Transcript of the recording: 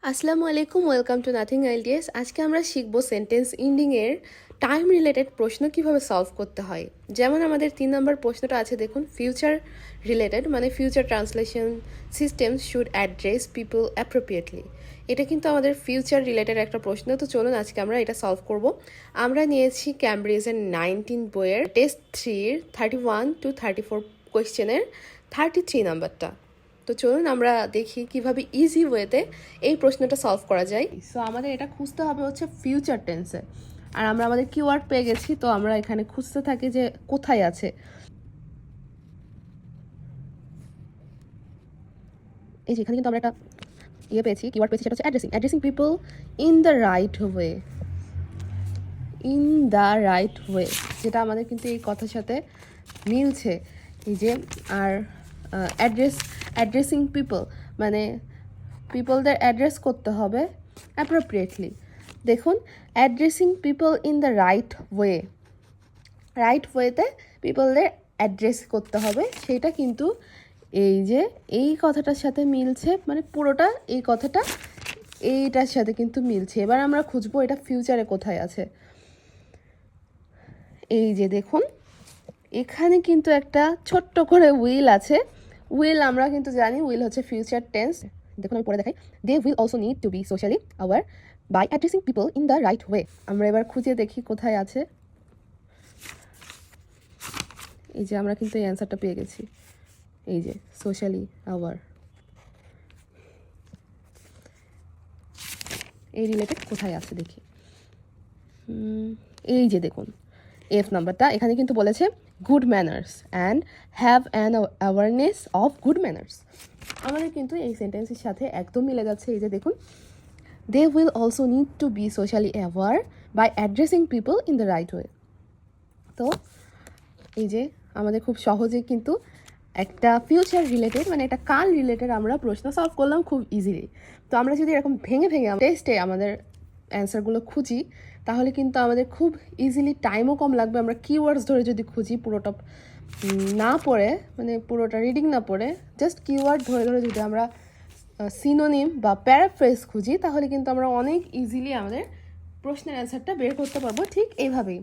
আসসালামু আলাইকুম, welcome to nothing ideas. আজকে আমরা শিখব সেন্টেন্স এন্ডিংয়ের টাইম রিলেটেড প্রশ্ন কিভাবে সলভ করতে হয়। যেমন আমাদের 3 নম্বর প্রশ্নটা আছে, দেখুন, ফিউচার রিলেটেড মানে future translation system should address people appropriately. এটা কিন্তু আমাদের ফিউচার রিলেটেড একটা প্রশ্ন। তো চলুন আজকে আমরা এটা সলভ করব। আমরা নিয়েছি ক্যামব্রিজের 19 বইয়ের টেস্ট 3-র 31 to 34 কোয়েশ্চেনের 33 নাম্বারটা। তো চলুন আমরা দেখি কিভাবে ইজি ওয়েতে এই প্রশ্নটা সলভ করা যায়। সো আমাদের এটা খুঁজতে হবে হচ্ছে ফিউচার টেন্সে, আর আমরা আমাদের কিওয়ার্ড পেয়ে গেছি। তো আমরা এখানে খুঁজতে থাকি যে কোথায় আছে। এই যে এখানে কিন্তু আমরা একটা পেয়েছি, কিওয়ার্ড পেয়েছি, সেটা হচ্ছে addressing people in the right way. In the right way, যেটা আমাদের কিন্তু এই কথার সাথে মিলছে। এই যে আর অ্যাড্রেসিং পিপল মানে পিপলদের অ্যাড্রেস করতে হবে অ্যাপ্রোপ্রিয়েটলি। দেখুন, addressing people in the right way, right ওয়েতে পিপলদের অ্যাড্রেস করতে হবে, সেটা কিন্তু এই যে এই কথাটার সাথে মিলছে, মানে পুরোটা এই কথাটা এইটার সাথে কিন্তু মিলছে। এবার আমরা খুঁজবো এটা ফিউচারে কোথায় আছে। এই যে দেখুন, এখানে কিন্তু একটা ছোট্ট করে উইল আছে। উইল আমরা কিন্তু জানি উইল হচ্ছে ফিউচার টেন্স। দেখুন আমি পড়ে দেখাই। They will also need to be socially aware by addressing people in the right way. আমরা এবার খুঁজে দেখি কোথায় আছে। এই যে আমরা কিন্তু এই অ্যান্সারটা পেয়ে গেছি। এই যে সোশ্যালি অ্যাওয়ার, এই রিলেটেড কোথায় আছে দেখি। এই যে দেখুন এফ নাম্বারটা, এখানে কিন্তু বলেছে good manners and have an awareness of good manners. আমাদের কিন্তু এই সেন্টেন্সের সাথে একদম মিলে যাচ্ছে। এই যে দেখুন, they will also need to be socially aware by addressing people in the right way. তো এই যে আমাদের খুব সহজে কিন্তু একটা ফিউচার রিলেটেড মানে একটা কাল রিলেটেড আমরা প্রশ্ন সলভ করলাম খুব ইজিলি। তো আমরা যদি এরকম ভেঙে ভেঙে টেস্টে আমাদের অ্যান্সারগুলো খুঁজি, তাহলে কিন্তু আমাদের খুব ইজিলি টাইমও কম লাগবে। আমরা কিওয়ার্ডস ধরে যদি খুঁজি, পুরোটা না পড়ে মানে পুরোটা রিডিং না পড়ে জাস্ট কিওয়ার্ড ধরে ধরে যদি আমরা সিনোনিম বা প্যারাফ্রেজ খুঁজি, তাহলে কিন্তু আমরা অনেক ইজিলি আমাদের প্রশ্নের অ্যান্সারটা বের করতে পারবো ঠিক এইভাবেই।